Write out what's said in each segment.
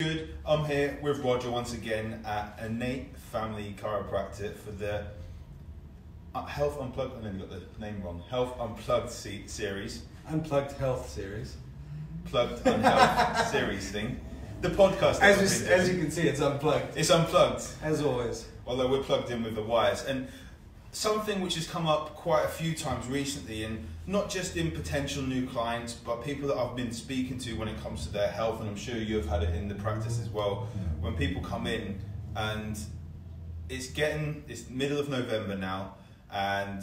Good. I'm here with Roger once again at Innate Family Chiropractic for the Health Unplugged. I nearly got the name wrong. Health Unplugged series. Unplugged Health series. Plugged Unhealth series thing. The podcast. As you can see, it's unplugged. It's unplugged. As always. Although we're plugged in with the wires. And something which has come up quite a few times recently, and not just in potential new clients, but people that I've been speaking to when it comes to their health, and I'm sure you've had it in the practice as well, when people come in and it's middle of November now and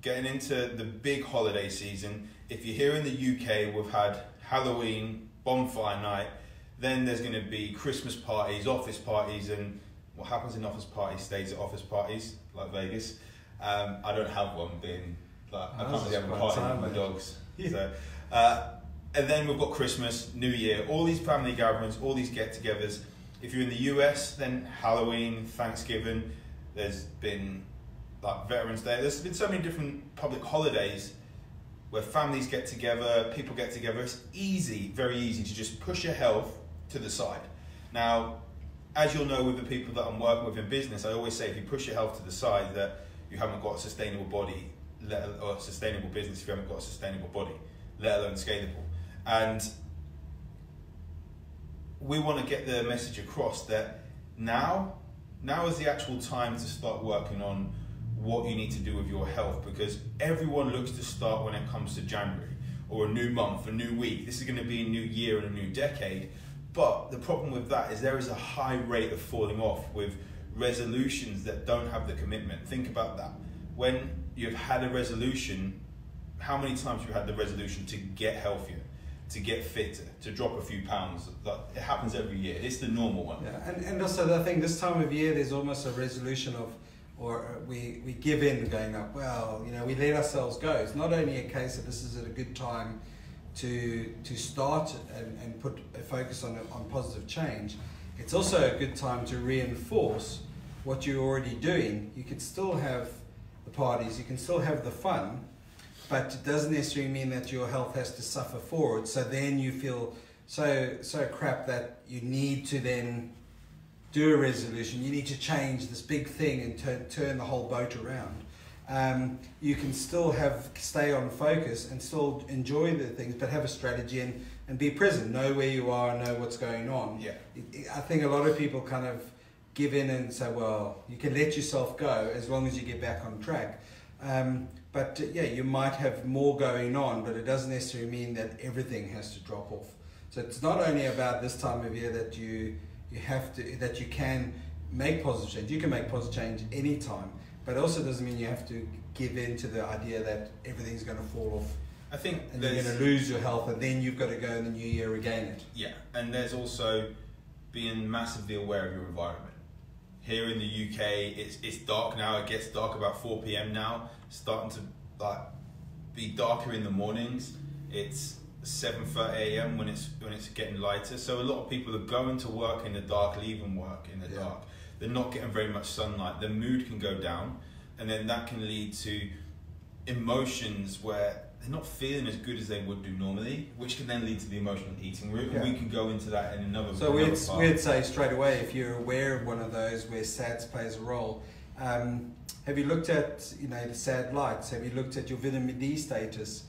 getting into the big holiday season. If you're here in the UK, we've had Halloween, bonfire night, then there's going to be Christmas parties, office parties, and what happens in office parties stays at office parties, like Vegas. I don't have one, being like I can't really have a party with my dogs. Yeah. So, and then we've got Christmas, New Year, all these family gatherings, all these get-togethers. If you're in the US, then Halloween, Thanksgiving. There's been like Veterans Day. There's been so many different public holidays where families get together, people get together. It's easy, very easy to just push your health to the side. Now, as you'll know with the people that I'm working with in business, I always say if you push your health to the side, that you haven't got a sustainable body, or a sustainable business if you haven't got a sustainable body, let alone scalable. And we want to get the message across that now is the actual time to start working on what you need to do with your health, because everyone looks to start when it comes to January, or a new month, a new week. This is going to be a new year and a new decade. But the problem with that is there is a high rate of falling off with resolutions that don't have the commitment. Think about that. When you've had a resolution, how many times have you had the resolution to get healthier, to get fitter, to drop a few pounds? It happens every year. It's the normal one. Yeah, and also I think this time of year there's almost a resolution of, or we give in going up, well, we let ourselves go. It's not only a case of this is a good time to start and put a focus on positive change. It's also a good time to reinforce what you're already doing. You can still have the parties, you can still have the fun, but it doesn't necessarily mean that your health has to suffer for it. So then you feel so crap that you need to then do a resolution. You need to change this big thing and turn the whole boat around. You can still stay on focus and still enjoy the things, but have a strategy and be present, know where you are, know what's going on. Yeah. I think a lot of people kind of give in and say, well, you can let yourself go as long as you get back on track. But you might have more going on, but it doesn't necessarily mean that everything has to drop off. So it's not only about this time of year that you can make positive change. You can make positive change anytime, but it also doesn't mean you have to give in to the idea that everything's going to fall off. I think and you're going to lose your health, and then you've got to go in the new year regain it. Yeah, and there's also being massively aware of your environment. Here in the UK, it's dark now. It gets dark about 4 p.m. now. It's starting to be darker in the mornings. It's 7:30 a.m. when it's getting lighter. So a lot of people are going to work in the dark, leaving work in the dark. They're not getting very much sunlight. Their mood can go down, and then that can lead to emotions where they're not feeling as good as they would do normally, which can then lead to the emotional eating route. And we can go into that in another. So we'd say straight away, if you're aware of one of those where SADS plays a role, have you looked at the SAD lights? Have you looked at your vitamin D status?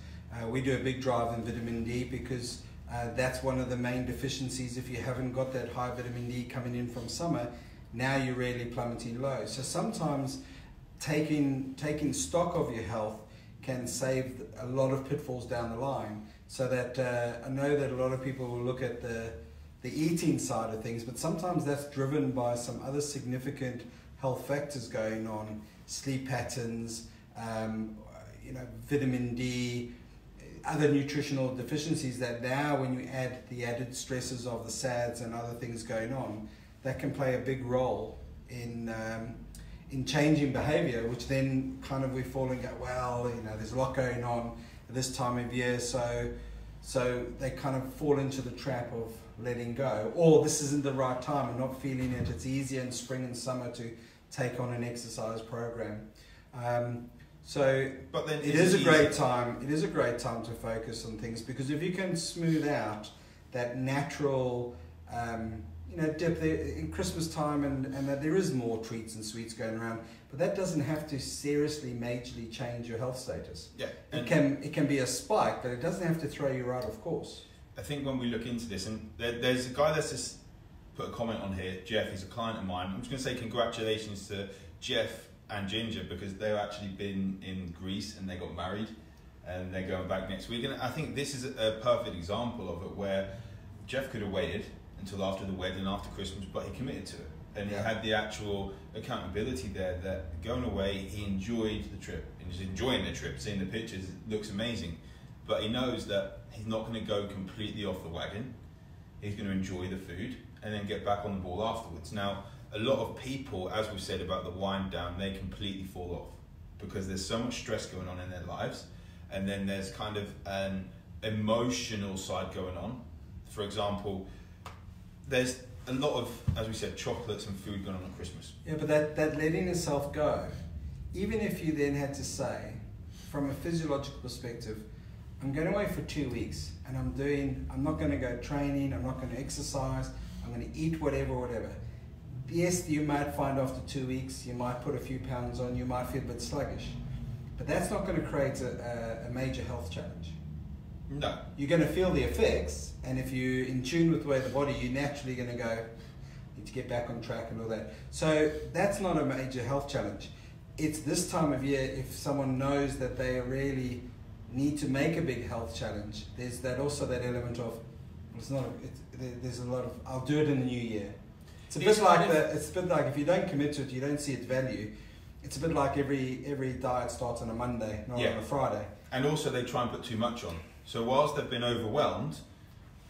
We do a big drive in vitamin D because that's one of the main deficiencies. If you haven't got that high vitamin D coming in from summer, now you're really plummeting low. So sometimes taking stock of your health can save a lot of pitfalls down the line. So that I know that a lot of people will look at the eating side of things, but sometimes that's driven by some other significant health factors going on, sleep patterns, vitamin D, other nutritional deficiencies that now when you add the added stresses of the SADs and other things going on, that can play a big role in changing behavior, which then kind of we fall and go, well, there's a lot going on at this time of year, so they kind of fall into the trap of letting go, or this isn't the right time, I'm not feeling it, it's easier in spring and summer to take on an exercise program. But then it is a great time. It is a great time to focus on things, because if you can smooth out that natural dip there in Christmas time, and that there is more treats and sweets going around, but that doesn't have to seriously, majorly change your health status. Yeah, it can be a spike, but it doesn't have to throw you right off course. I think when we look into this, and there's a guy that's just put a comment on here, Jeff, he's a client of mine. I'm just going to say congratulations to Jeff and Ginger, because they've actually been in Greece and they got married, and they're going back next week. And I think this is a perfect example of it, where Jeff could have waited until after the wedding, after Christmas, but he committed to it. And he had the actual accountability there, that going away, he enjoyed the trip. And he's enjoying the trip, seeing the pictures, it looks amazing. But he knows that he's not going to go completely off the wagon. He's going to enjoy the food and then get back on the ball afterwards. Now, a lot of people, as we've said about the wind down, they completely fall off because there's so much stress going on in their lives. And then there's kind of an emotional side going on. For example, there's a lot of, as we said, chocolates and food going on at Christmas. Yeah, but that letting yourself go, even if you then had to say, from a physiological perspective, I'm going away for 2 weeks and I'm not going to go training, I'm not going to exercise, I'm going to eat whatever. Yes, you might find after 2 weeks, you might put a few pounds on, you might feel a bit sluggish, but that's not going to create a major health challenge. No. You're going to feel the effects, and if you're in tune with the way the body, you're naturally going to go, need to get back on track and all that. So that's not a major health challenge. It's this time of year, if someone knows that they really need to make a big health challenge, there's that also that element of, there's a lot of, I'll do it in the new year. It's a bit like if you don't commit to it, you don't see its value. It's a bit like every diet starts on a Monday, not on a Friday. And also they try and put too much on. So whilst they've been overwhelmed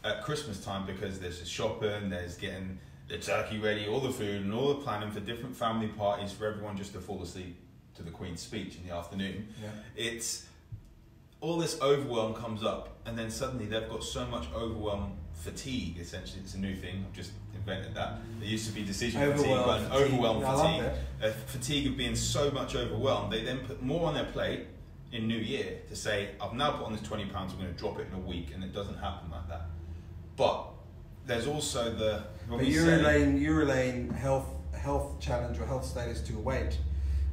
at Christmas time, because there's the shopping, there's getting the turkey ready, all the food and all the planning for different family parties for everyone just to fall asleep to the Queen's speech in the afternoon. Yeah. It's all this overwhelm comes up, and then suddenly they've got so much overwhelm fatigue. Essentially, it's a new thing. I've just invented that. There used to be decision fatigue, but overwhelm fatigue. Fatigue of being so much overwhelmed, they then put more on their plate in New Year to say, I've now put on this £20, I'm going to drop it in a week, and it doesn't happen like that. But there's also the... But you're relaying health challenge or health status to weight.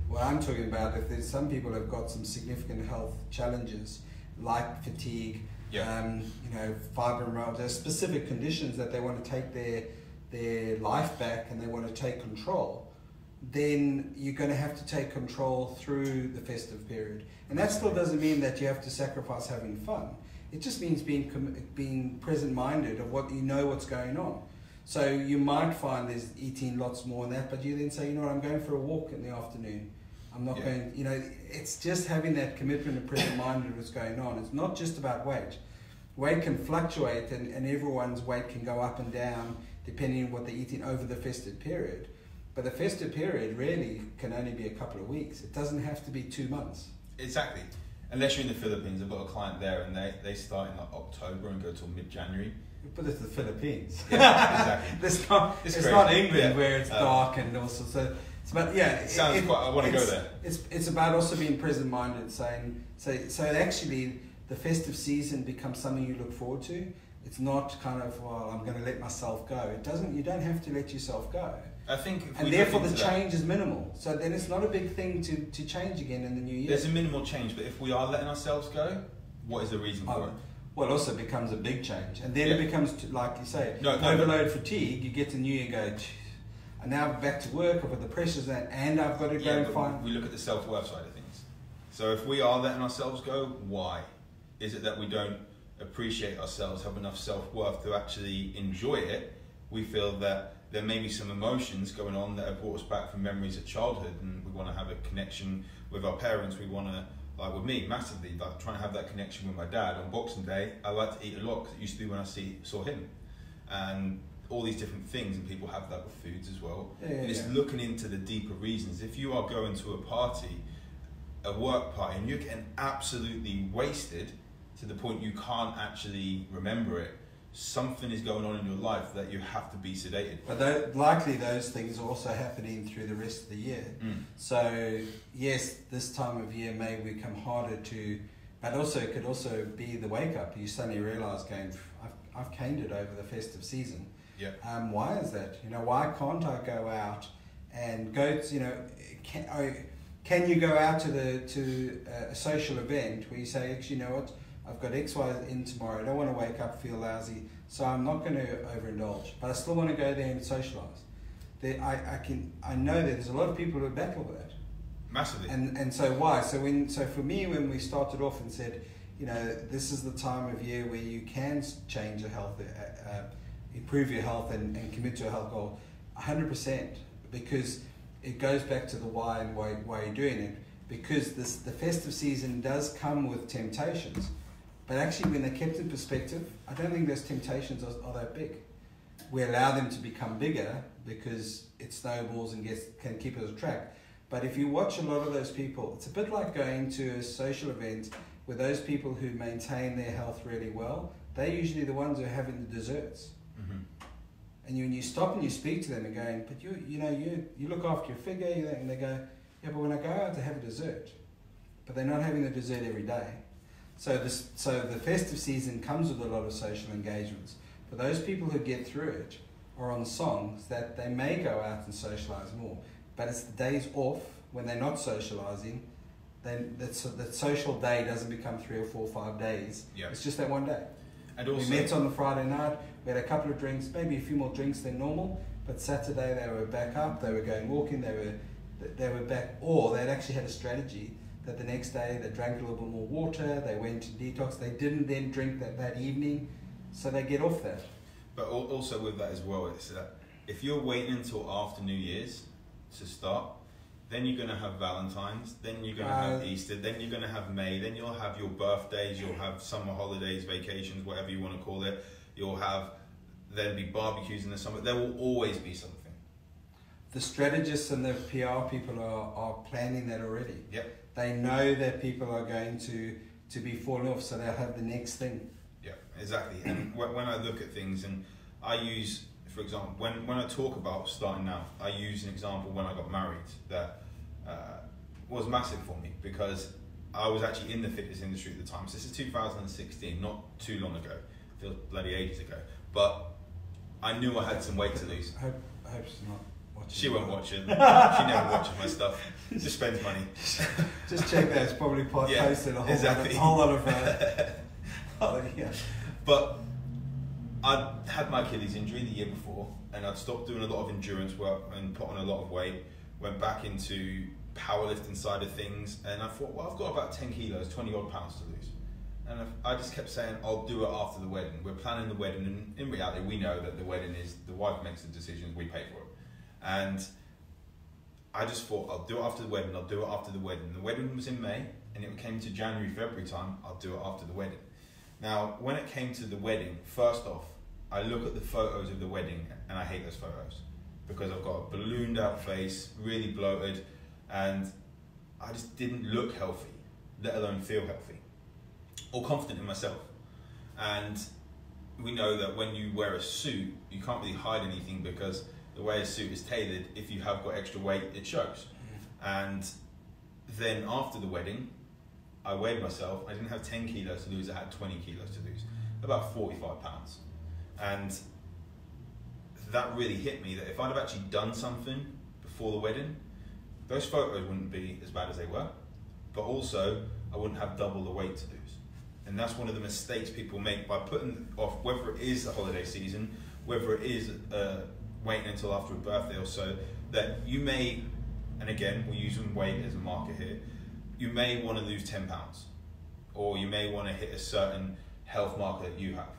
What I'm talking about, if there's some people have got some significant health challenges like fatigue, fibromyalgia, specific conditions that they want to take their life back and they want to take control, then you're going to have to take control through the festive period. And that still doesn't mean that you have to sacrifice having fun. It just means being present-minded of what's going on. So you might find there's eating lots more than that, but you then say, I'm going for a walk in the afternoon. I'm not going, it's just having that commitment and present-minded of what's going on. It's not just about weight. Weight can fluctuate and everyone's weight can go up and down depending on what they're eating over the festive period. But the festive period really can only be a couple of weeks. It doesn't have to be 2 months. Exactly. Unless you're in the Philippines, I've got a client there and they start in like October and go till mid-January. But it's the Philippines. Yeah, exactly. it's not England where it's dark and also so. But it sounds quite. I want to go there. It's about also being present-minded, saying so actually the festive season becomes something you look forward to. It's not kind of I'm going to let myself go. It doesn't. You don't have to let yourself go. I think, and therefore the change is minimal. So then it's not a big thing to change again in the new year. There's a minimal change, but if we are letting ourselves go, what is the reason for it? Well, it also becomes a big change, and then it becomes, like you say, overload fatigue. You get to New Year and go, and now I'm back to work. I've got the pressures, and I've got to go and find. We look at the self-worth side of things. So if we are letting ourselves go, why? Is it that we don't appreciate ourselves, have enough self-worth to actually enjoy it? We feel that there may be some emotions going on that have brought us back from memories of childhood, and we want to have a connection with our parents. We want to, like with me, massively, like trying to have that connection with my dad. On Boxing Day, I like to eat a lot because it used to be when I saw him, and all these different things, and people have that with foods as well. And it's looking into the deeper reasons. If you are going to a party, a work party, and you're getting absolutely wasted to the point you can't actually remember it, something is going on in your life that you have to be sedated. But likely those things are also happening through the rest of the year. So yes, this time of year may become harder to, but also it could also be the wake up. You suddenly realise, I've caned it over the festive season. Yeah. Why is that? You know, why can't I go out and go to, you know, can you go out to a social event where you say, actually, you know what, I've got X, Y in tomorrow, I don't want to wake up, feel lousy, so I'm not going to overindulge, but I still want to go there and socialise. I know that there's a lot of people who battle with that. Massively. And so why? So for me, when we started off and said, you know, this is the time of year where you can change your health, improve your health and commit to a health goal, 100%, because it goes back to the why and why you're doing it, because the festive season does come with temptations, but actually when they're kept in perspective, I don't think those temptations are that big. We allow them to become bigger because it snowballs and can keep us on track. But if you watch a lot of those people, it's a bit like going to a social event where those people who maintain their health really well, they're usually the ones who are having the desserts. Mm-hmm. And when you stop and you speak to them and going, but you look after your figure, and they go, yeah, but when I go out to have a dessert, but they're not having the dessert every day. So the festive season comes with a lot of social engagements. For those people who get through it are on songs that they may go out and socialise more, but it's the days off when they're not socialising. Then that social day doesn't become 3 or 4 or 5 days. Yep. It's just that one day. And also, we met on the Friday night, we had a couple of drinks, maybe a few more drinks than normal, but Saturday they were back up, they were going walking, they were back, or they'd actually had a strategy that the next day they drank a little bit more water, they went to detox, they didn't then drink that evening, so they get off that. But also with that as well, it's that if you're waiting until after New Year's to start, then you're going to have Valentine's, then you're going to have Easter, then you're going to have May, then you'll have your birthdays, you'll have summer holidays, vacations, whatever you want to call it. You'll have, there'll be barbecues in the summer. There will always be something. The strategists and the PR people are planning that already. Yep. They know that people are going to be falling off, so they'll have the next thing. Yeah, exactly. And when I look at things, and I use, for example, when I talk about starting now, I use an example when I got married that was massive for me, because I was actually in the fitness industry at the time. So this is 2016, not too long ago. Feels bloody ages ago. But I knew I had some weight to lose. I hope she's not watching. She won't watch it. She never watches my stuff. Just spends money. Just check that. It's probably posted a whole lot of yeah. But I'd had my Achilles injury the year before, and I'd stopped doing a lot of endurance work and put on a lot of weight, went back into powerlifting side of things, and I thought, well, I've got about 10 kilos, 20 odd pounds to lose. And I just kept saying, I'll do it after the wedding. We're planning the wedding, and in reality, we know that the wedding is, the wife makes the decisions, we pay for it. And I just thought, I'll do it after the wedding, I'll do it after the wedding. The wedding was in May, and it came to January, February time, I'll do it after the wedding. Now, when it came to the wedding, first off, I look at the photos of the wedding, and I hate those photos, because I've got a ballooned out face, really bloated, and I just didn't look healthy, let alone feel healthy, or confident in myself. And we know that when you wear a suit, you can't really hide anything, because the way a suit is tailored, if you have got extra weight, it shows. And then after the wedding, I weighed myself. I didn't have 10 kilos to lose, I had 20 kilos to lose, about 45 pounds. And that really hit me, that if I'd have actually done something before the wedding, those photos wouldn't be as bad as they were, but also I wouldn't have double the weight to lose. And that's one of the mistakes people make by putting off, whether it is the holiday season, whether it is waiting until after a birthday or so, that you may, and again, we're using weight as a marker here, you may want to lose 10 pounds, or you may want to hit a certain health marker that you have.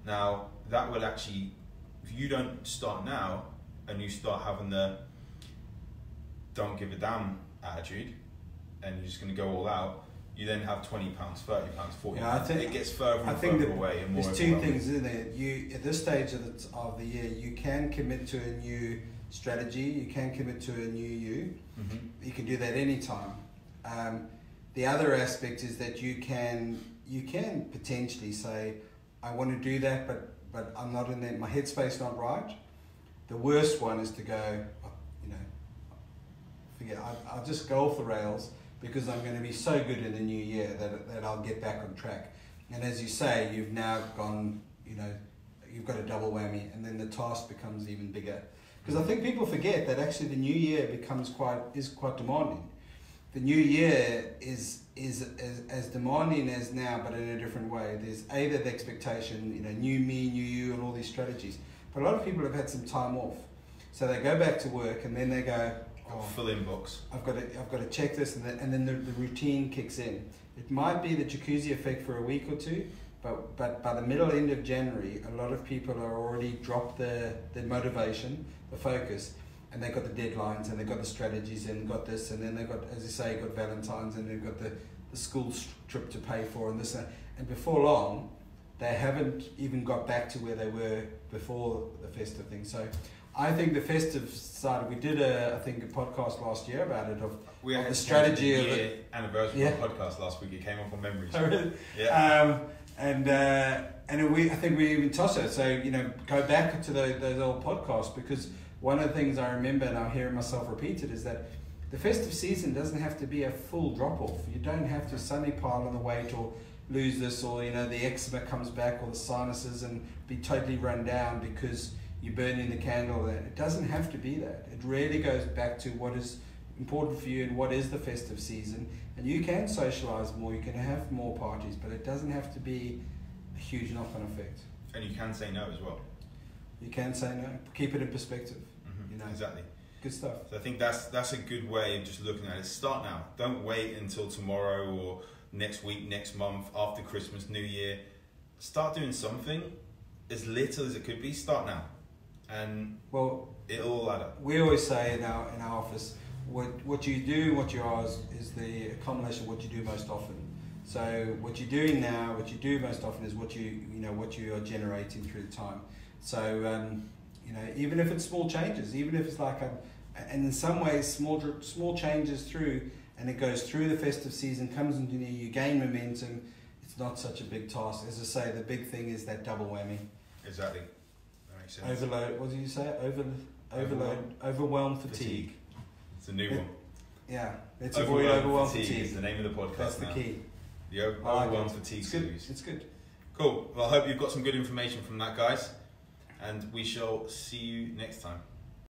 Now, that will actually, if you don't start now, and you start having the don't give a damn attitude, and you're just going to go all out, you then have 20 pounds, 30 pounds, 40 pounds. I think it gets further and further away. And more there's two things, isn't it? You, at this stage of the year, you can commit to a new strategy, you can commit to a new you. Mm-hmm. You can do that anytime. The other aspect is that you can potentially say, I want to do that, but I'm not in there, my headspace not right. The worst one is to go, forget, I'll just go off the rails, because I'm going to be so good in the new year that I'll get back on track. And as you say, you've now gone, you've got a double whammy, and then the task becomes even bigger. Because I think people forget that actually the new year is quite demanding. The new year is as demanding as now, but in a different way. There's the expectation, new me, new you, and all these strategies. But a lot of people have had some time off, so they go back to work, and then they go, full inbox. I've got to check this, and then the routine kicks in. It might be the jacuzzi effect for a week or two, but by the end of January, a lot of people are already dropped their motivation, the focus, and they've got the deadlines, and they've got the strategies, and got this, and then they've got, as you say, got Valentine's, and they've got the school trip to pay for, and this, and before long, they haven't even got back to where they were before the festive thing. So I think the festive side, we did a podcast last year about it, of the strategy of the anniversary of the podcast last week. It came up on memories. Oh, really? Yeah. I think we even touched it. So go back to those old podcasts, because one of the things I remember, and I'm hearing myself repeat it, is that the festive season doesn't have to be a full drop off. You don't have to suddenly pile on the weight or lose this, or the eczema comes back, or the sinuses, and be totally run down because you're burning the candle. It doesn't have to be that. It really goes back to what is important for you and what is the festive season. And you can socialise more, you can have more parties, but it doesn't have to be a huge knock-on effect. And you can say no as well. You can say no. Keep it in perspective. Exactly. Good stuff. So I think that's a good way of just looking at it. Start now. Don't wait until tomorrow or next week, next month, after Christmas, New Year. Start doing something, as little as it could be. Start now, and it'll all add up. We always say in our office, what you do, what you are, is the accumulation of what you do most often. So what you're doing now, what you do most often, is what you are generating through the time. So even if it's small changes, even if it's like and in some ways small changes through, and it goes through the festive season, comes into you gain momentum. It's not such a big task. As I say, the big thing is that double whammy. Exactly. That makes sense. Overload. What did you say? Overwhelm fatigue. It's a new one. Yeah. Let's avoid overwhelm fatigue. Is the name of the podcast. That's the key. The Overwhelm Fatigue series. It's good. Cool. Well, I hope you've got some good information from that, guys. And we shall see you next time.